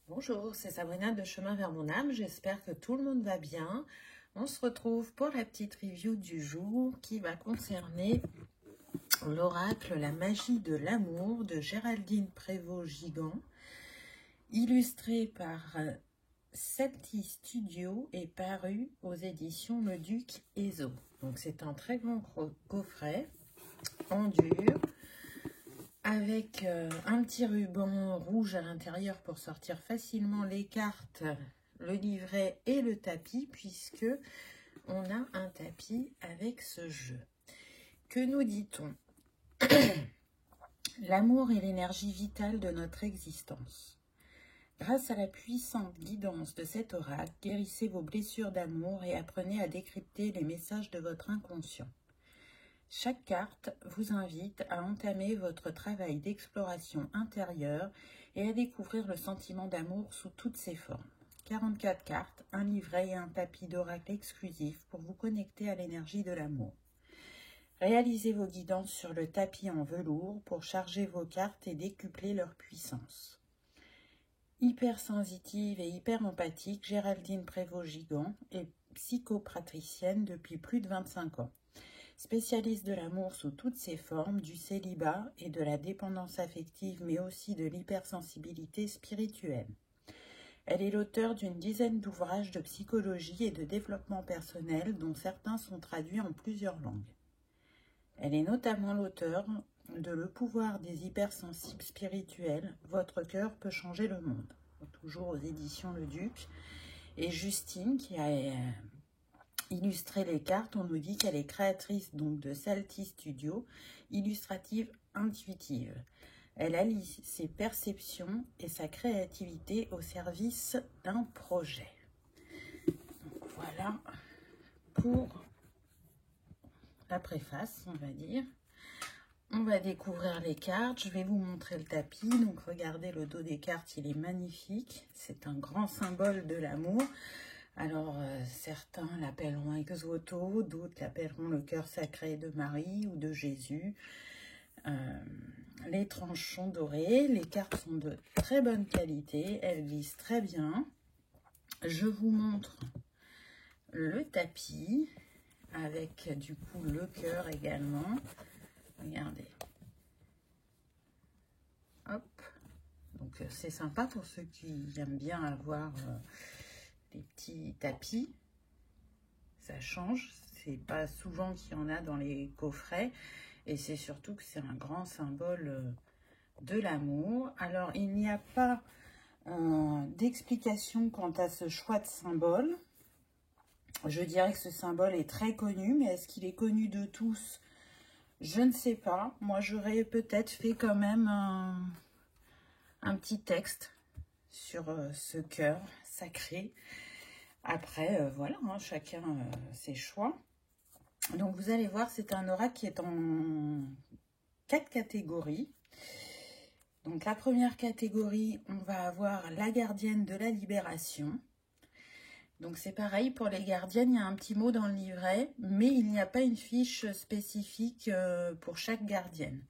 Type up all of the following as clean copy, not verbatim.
Bonjour, c'est Sabrina de Chemin vers mon âme. J'espère que tout le monde va bien. On se retrouve pour la petite review du jour qui va concerner l'oracle La magie de l'amour de Géraldine Prévost-Gigant, illustré par Celti Studio et paru aux éditions Le Duc Ezo. Donc c'est un très grand coffret en dur, avec un petit ruban rouge à l'intérieur pour sortir facilement les cartes, le livret et le tapis, puisque on a un tapis avec ce jeu. Que nous dit-on? L'amour est l'énergie vitale de notre existence. Grâce à la puissante guidance de cet oracle, guérissez vos blessures d'amour et apprenez à décrypter les messages de votre inconscient. Chaque carte vous invite à entamer votre travail d'exploration intérieure et à découvrir le sentiment d'amour sous toutes ses formes. 44 cartes, un livret et un tapis d'oracle exclusif pour vous connecter à l'énergie de l'amour. Réalisez vos guidances sur le tapis en velours pour charger vos cartes et décupler leur puissance. Hypersensitive et hyper empathique, Géraldine Prévost-Gigant est psychopratricienne depuis plus de 25 ans. Spécialiste de l'amour sous toutes ses formes, du célibat et de la dépendance affective, mais aussi de l'hypersensibilité spirituelle. Elle est l'auteure d'une dizaine d'ouvrages de psychologie et de développement personnel, dont certains sont traduits en plusieurs langues. Elle est notamment l'auteure de Le pouvoir des hypersensibles spirituels, Votre cœur peut changer le monde, toujours aux éditions Le Duc. Et Justine, qui a illustré les cartes, on nous dit qu'elle est créatrice donc de Celti Studio, illustrative intuitive. Elle allie ses perceptions et sa créativité au service d'un projet. Donc voilà pour la préface, on va dire. On va découvrir les cartes. Je vais vous montrer le tapis. Donc regardez le dos des cartes, il est magnifique. C'est un grand symbole de l'amour. Alors, certains l'appelleront ex voto, d'autres l'appelleront le cœur sacré de Marie ou de Jésus. Les tranchons dorés, les cartes sont de très bonne qualité, elles glissent très bien. Je vous montre le tapis, avec du coup le cœur également. Regardez. Hop. Donc, c'est sympa pour ceux qui aiment bien avoir des petits tapis. Ça change, c'est pas souvent qu'il y en a dans les coffrets et c'est surtout que c'est un grand symbole de l'amour. Alors il n'y a pas d'explication quant à ce choix de symbole. Je dirais que ce symbole est très connu, mais est-ce qu'il est connu de tous? Je ne sais pas. Moi j'aurais peut-être fait quand même un petit texte sur ce cœur sacré. Après, voilà, hein, chacun ses choix. Donc, vous allez voir, c'est un oracle qui est en 4 catégories. Donc, la première catégorie, on va avoir la gardienne de la libération. Donc, c'est pareil, pour les gardiennes, il y a un petit mot dans le livret, mais il n'y a pas une fiche spécifique pour chaque gardienne.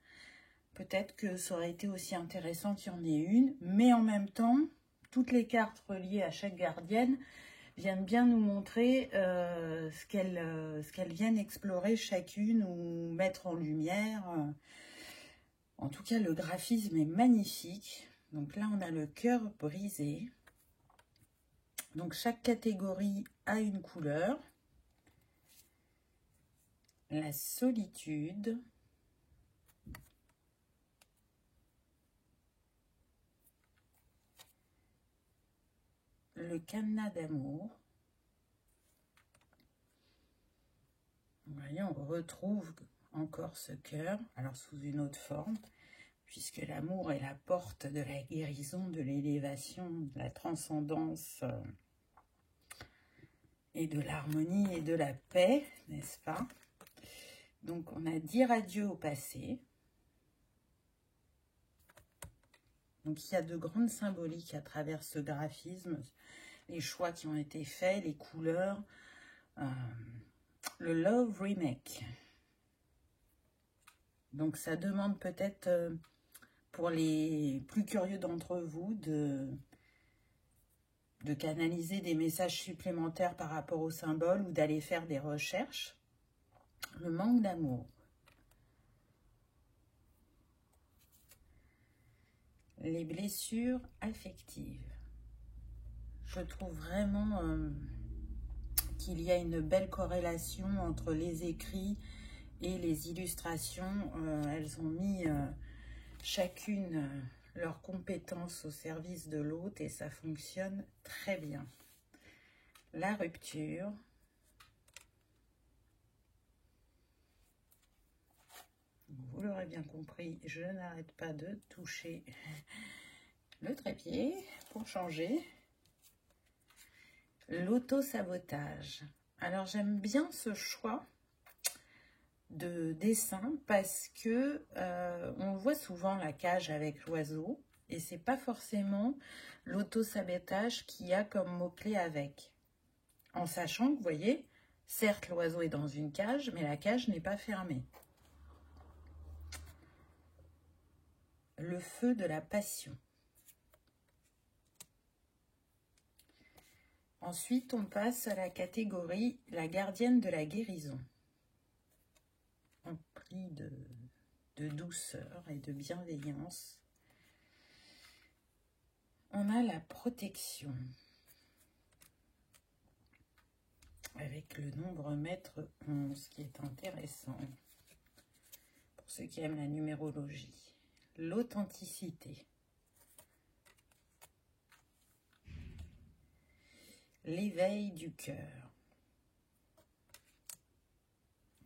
Peut-être que ça aurait été aussi intéressant qu'il y en ait une, mais en même temps, toutes les cartes reliées à chaque gardienne viennent bien nous montrer ce qu'elles viennent explorer chacune ou mettre en lumière. En tout cas, le graphisme est magnifique. Donc là, on a le cœur brisé. Donc chaque catégorie a une couleur. La solitude. Le cadenas d'amour. Vous voyez, on retrouve encore ce cœur, alors sous une autre forme, puisque l'amour est la porte de la guérison, de l'élévation, de la transcendance et de l'harmonie et de la paix, n'est-ce pas? Donc, on a dire adieu au passé. Donc, il y a de grandes symboliques à travers ce graphisme, les choix qui ont été faits, les couleurs, le Love Remake. Donc, ça demande peut-être, pour les plus curieux d'entre vous, de canaliser des messages supplémentaires par rapport au symbole ou d'aller faire des recherches. Le manque d'amour. Les blessures affectives. Je trouve vraiment qu'il y a une belle corrélation entre les écrits et les illustrations. Elles ont mis chacune leurs compétences au service de l'autre et ça fonctionne très bien. La rupture. Vous l'aurez bien compris, je n'arrête pas de toucher le trépied pour changer. L'auto-sabotage. Alors j'aime bien ce choix de dessin parce que on voit souvent la cage avec l'oiseau et c'est pas forcément l'auto-sabotage qu'il y a comme mot-clé avec. En sachant que, vous voyez, certes l'oiseau est dans une cage, mais la cage n'est pas fermée. Le feu de la passion. Ensuite, on passe à la catégorie la gardienne de la guérison. Emplie de douceur et de bienveillance. On a la protection. Avec le nombre maître 11, qui est intéressant pour ceux qui aiment la numérologie. L'authenticité. L'éveil du cœur.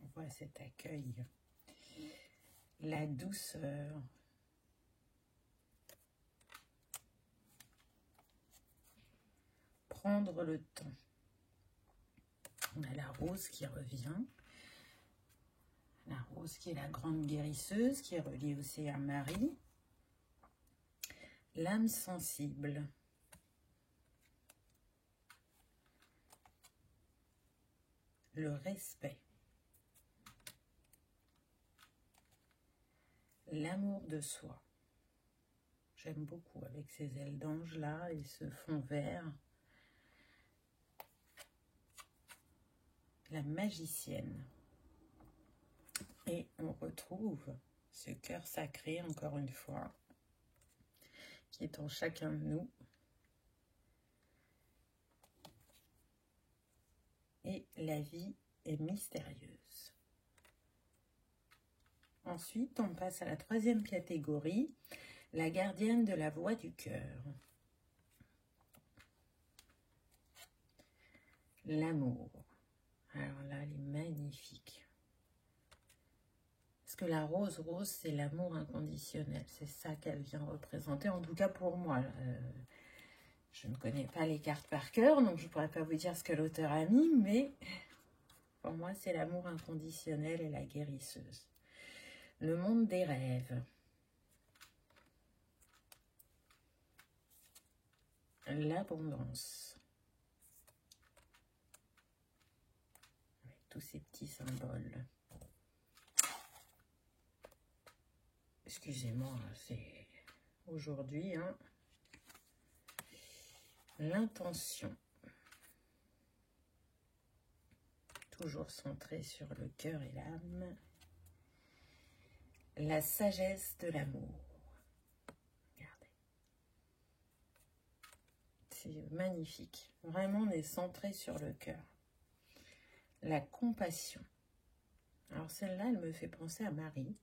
On voit cet accueil. La douceur. Prendre le temps. On a la rose qui revient. La rose qui est la grande guérisseuse, qui est reliée aussi à Marie. L'âme sensible. Le respect. L'amour de soi. J'aime beaucoup avec ces ailes d'ange là et ce fond vert. La magicienne. Et on retrouve ce cœur sacré, encore une fois, qui est en chacun de nous. Et la vie est mystérieuse. Ensuite, on passe à la troisième catégorie, la gardienne de la voix du cœur. L'amour. Alors là, elle est magnifique. Parce que la rose, c'est l'amour inconditionnel. C'est ça qu'elle vient représenter, en tout cas pour moi. Je ne connais pas les cartes par cœur, donc je ne pourrais pas vous dire ce que l'auteur a mis, mais pour moi, c'est l'amour inconditionnel et la guérisseuse. Le monde des rêves. L'abondance. Avec tous ces petits symboles. Excusez-moi, c'est aujourd'hui, hein. L'intention. Toujours centré sur le cœur et l'âme. La sagesse de l'amour. Regardez. C'est magnifique. Vraiment, on est centré sur le cœur. La compassion. Alors celle-là, elle me fait penser à Marie.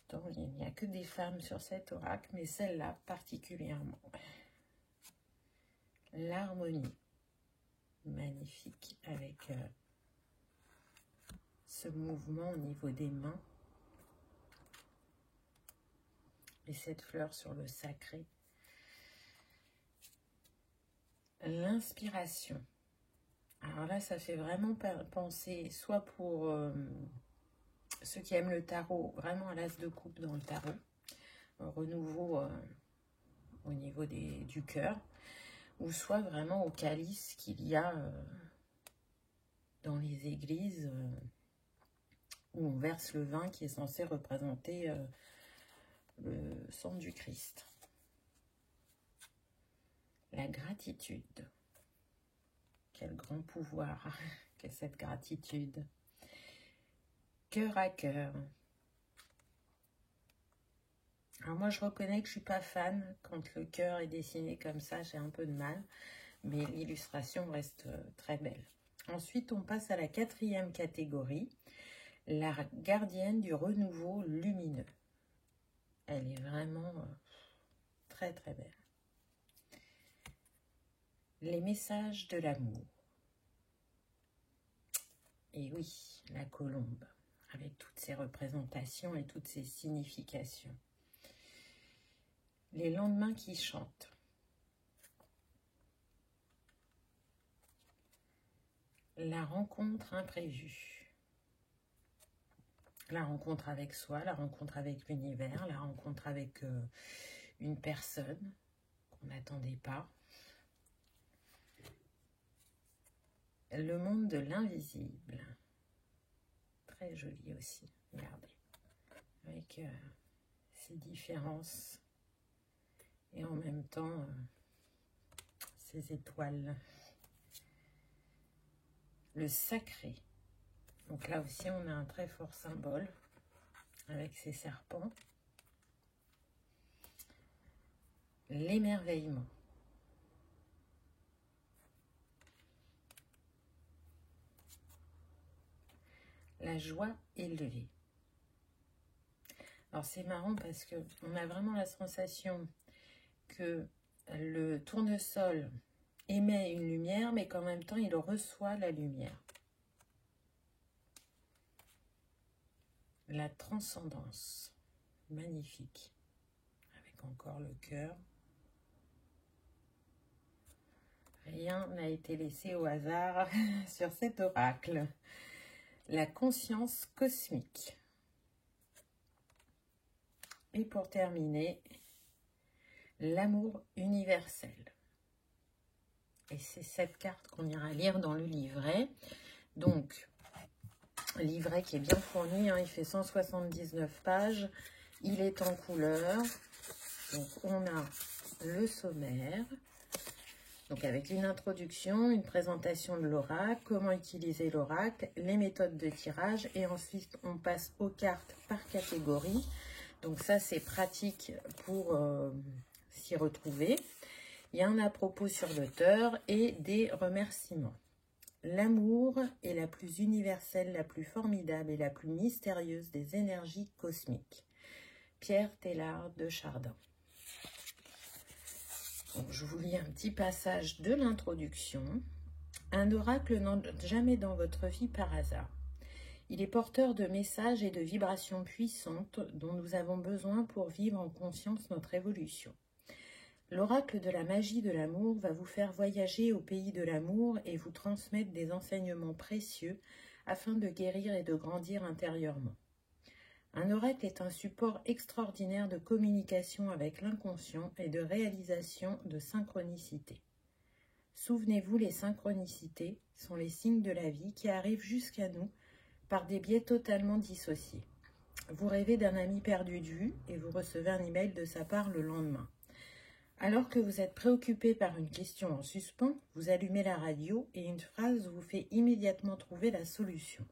Pourtant, il n'y a que des femmes sur cet oracle, mais celle-là particulièrement. L'harmonie. Magnifique avec ce mouvement au niveau des mains. Et cette fleur sur le sacré. L'inspiration. Alors là, ça fait vraiment penser, soit pour ceux qui aiment le tarot, vraiment à l'as de coupe dans le tarot. Renouveau au niveau du cœur. Ou soit vraiment au calice qu'il y a dans les églises où on verse le vin qui est censé représenter le sang du Christ. La la gratitude. Quel grand pouvoir qu'est cette gratitude. Cœur à cœur. Alors moi, je reconnais que je ne suis pas fan. Quand le cœur est dessiné comme ça, j'ai un peu de mal. Mais l'illustration reste très belle. Ensuite, on passe à la 4e catégorie. La gardienne du renouveau lumineux. Elle est vraiment très très belle. Les messages de l'amour. Et oui, la colombe, avec toutes ses représentations et toutes ses significations. Les lendemains qui chantent. La rencontre imprévue. La rencontre avec soi, la rencontre avec l'univers, la rencontre avec une personne qu'on n'attendait pas. Le monde de l'invisible. Très joli aussi, regardez. Avec ses différences et en même temps ses étoiles. Le sacré. Donc là aussi, on a un très fort symbole avec ces serpents. L'émerveillement. La joie élevée. Alors c'est marrant parce que on a vraiment la sensation que le tournesol émet une lumière, mais qu'en même temps, il reçoit la lumière. La transcendance. Magnifique. Avec encore le cœur. Rien n'a été laissé au hasard sur cet oracle. La conscience cosmique. Et pour terminer, l'amour universel. Et c'est cette carte qu'on ira lire dans le livret. Donc, livret qui est bien fourni, hein, il fait 179 pages. Il est en couleur. Donc, on a le sommaire. Donc, avec une introduction, une présentation de l'oracle, comment utiliser l'oracle, les méthodes de tirage. Et ensuite, on passe aux cartes par catégorie. Donc, ça, c'est pratique pour s'y retrouver. Il y a un à propos sur l'auteur et des remerciements. L'amour est la plus universelle, la plus formidable et la plus mystérieuse des énergies cosmiques. Pierre Teilhard de Chardin. Donc, je vous lis un petit passage de l'introduction. Un oracle n'entre jamais dans votre vie par hasard. Il est porteur de messages et de vibrations puissantes dont nous avons besoin pour vivre en conscience notre évolution. L'oracle de la magie de l'amour va vous faire voyager au pays de l'amour et vous transmettre des enseignements précieux afin de guérir et de grandir intérieurement. Un oracle est un support extraordinaire de communication avec l'inconscient et de réalisation de synchronicité. Souvenez-vous, les synchronicités sont les signes de la vie qui arrivent jusqu'à nous par des biais totalement dissociés. Vous rêvez d'un ami perdu de vue et vous recevez un email de sa part le lendemain. Alors que vous êtes préoccupé par une question en suspens, vous allumez la radio et une phrase vous fait immédiatement trouver la solution.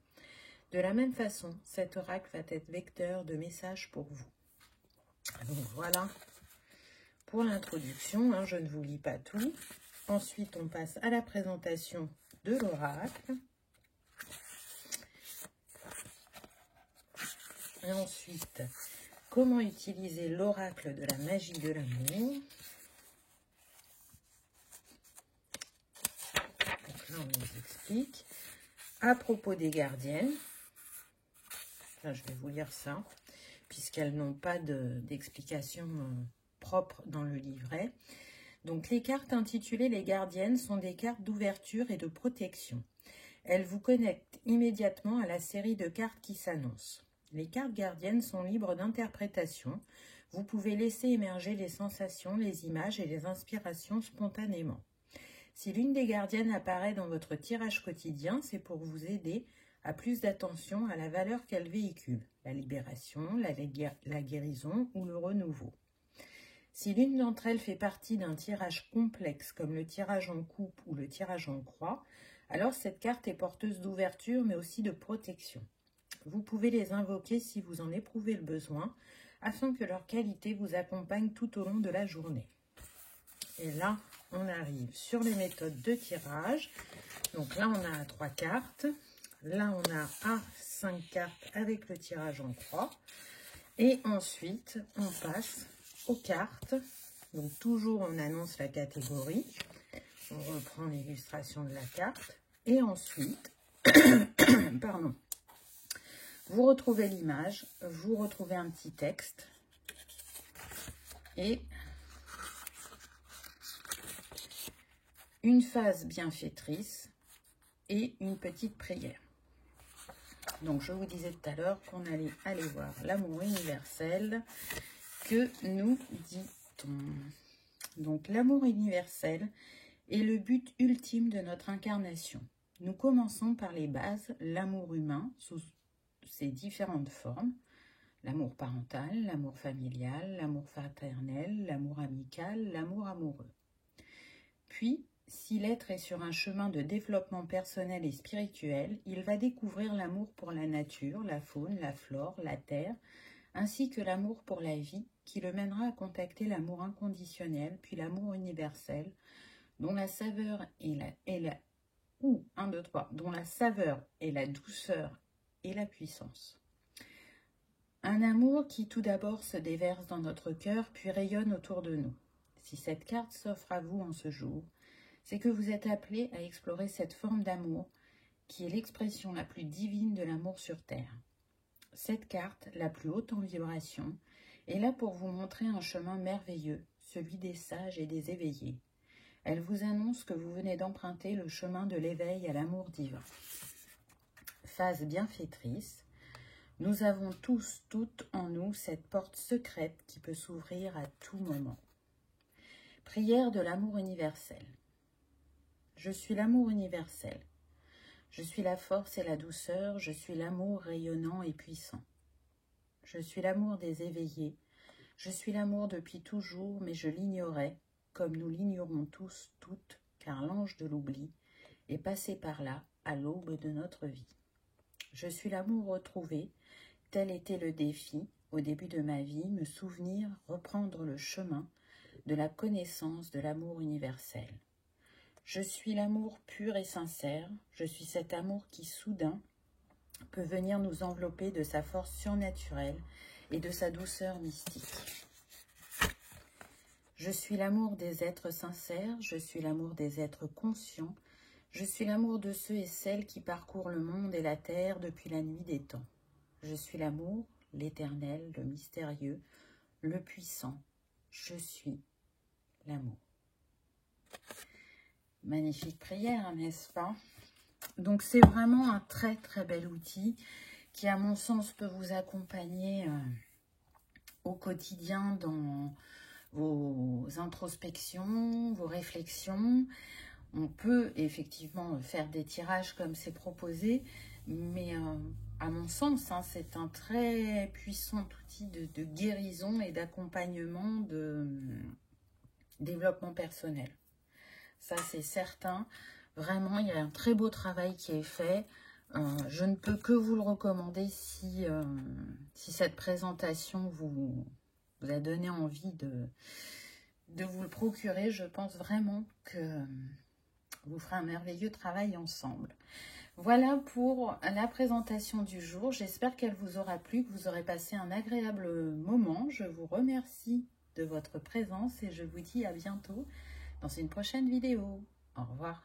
De la même façon, cet oracle va être vecteur de messages pour vous. Donc voilà pour l'introduction, hein, je ne vous lis pas tout. Ensuite, on passe à la présentation de l'oracle. Et ensuite, comment utiliser l'oracle de la magie de l'amour. Donc là, on nous explique. À propos des gardiennes, là, je vais vous lire ça, puisqu'elles n'ont pas d'explication propre dans le livret. Donc, les cartes intitulées Les gardiennes sont des cartes d'ouverture et de protection. Elles vous connectent immédiatement à la série de cartes qui s'annoncent. Les cartes gardiennes sont libres d'interprétation. Vous pouvez laisser émerger les sensations, les images et les inspirations spontanément. Si l'une des gardiennes apparaît dans votre tirage quotidien, c'est pour vous aider à plus d'attention à la valeur qu'elle véhicule, la libération, la guérison ou le renouveau. Si l'une d'entre elles fait partie d'un tirage complexe comme le tirage en coupe ou le tirage en croix, alors cette carte est porteuse d'ouverture mais aussi de protection. Vous pouvez les invoquer si vous en éprouvez le besoin, afin que leur qualité vous accompagne tout au long de la journée. Et là, on arrive sur les méthodes de tirage. Donc là, on a 3 cartes. Là, on a 5 cartes avec le tirage en croix. Et ensuite, on passe aux cartes. Donc toujours, on annonce la catégorie. On reprend l'illustration de la carte. Et ensuite, pardon, vous retrouvez l'image, vous retrouvez un petit texte. Et une phase bienfaitrice et une petite prière. Donc, je vous disais tout à l'heure qu'on allait aller voir l'amour universel. Que nous dit-on? Donc, l'amour universel est le but ultime de notre incarnation. Nous commençons par les bases, l'amour humain sous ses différentes formes. L'amour parental, l'amour familial, l'amour fraternel, l'amour amical, l'amour amoureux. Puis, si l'être est sur un chemin de développement personnel et spirituel, il va découvrir l'amour pour la nature, la faune, la flore, la terre, ainsi que l'amour pour la vie, qui le mènera à contacter l'amour inconditionnel, puis l'amour universel, dont la saveur dont la saveur est la douceur et la puissance. Un amour qui tout d'abord se déverse dans notre cœur, puis rayonne autour de nous. Si cette carte s'offre à vous en ce jour, c'est que vous êtes appelé à explorer cette forme d'amour qui est l'expression la plus divine de l'amour sur Terre. Cette carte, la plus haute en vibration, est là pour vous montrer un chemin merveilleux, celui des sages et des éveillés. Elle vous annonce que vous venez d'emprunter le chemin de l'éveil à l'amour divin. Phase bienfaitrice, nous avons tous, toutes en nous, cette porte secrète qui peut s'ouvrir à tout moment. Prière de l'amour universel. Je suis l'amour universel. Je suis la force et la douceur, je suis l'amour rayonnant et puissant. Je suis l'amour des éveillés. Je suis l'amour depuis toujours, mais je l'ignorais, comme nous l'ignorons tous, toutes, car l'ange de l'oubli est passé par là, à l'aube de notre vie. Je suis l'amour retrouvé, tel était le défi, au début de ma vie, me souvenir, reprendre le chemin de la connaissance de l'amour universel. Je suis l'amour pur et sincère, je suis cet amour qui, soudain, peut venir nous envelopper de sa force surnaturelle et de sa douceur mystique. Je suis l'amour des êtres sincères, je suis l'amour des êtres conscients, je suis l'amour de ceux et celles qui parcourent le monde et la terre depuis la nuit des temps. Je suis l'amour, l'éternel, le mystérieux, le puissant. Je suis l'amour. Magnifique prière, n'est-ce pas? Donc, c'est vraiment un très, très bel outil qui, à mon sens, peut vous accompagner au quotidien dans vos introspections, vos réflexions. On peut effectivement faire des tirages comme c'est proposé, mais à mon sens, c'est un très puissant outil de guérison et d'accompagnement de développement personnel. Ça, c'est certain. Vraiment, il y a un très beau travail qui est fait. Je ne peux que vous le recommander si cette présentation vous a donné envie de vous le procurer. Je pense vraiment que vous ferez un merveilleux travail ensemble. Voilà pour la présentation du jour. J'espère qu'elle vous aura plu, que vous aurez passé un agréable moment. Je vous remercie de votre présence et je vous dis à bientôt dans une prochaine vidéo. Au revoir.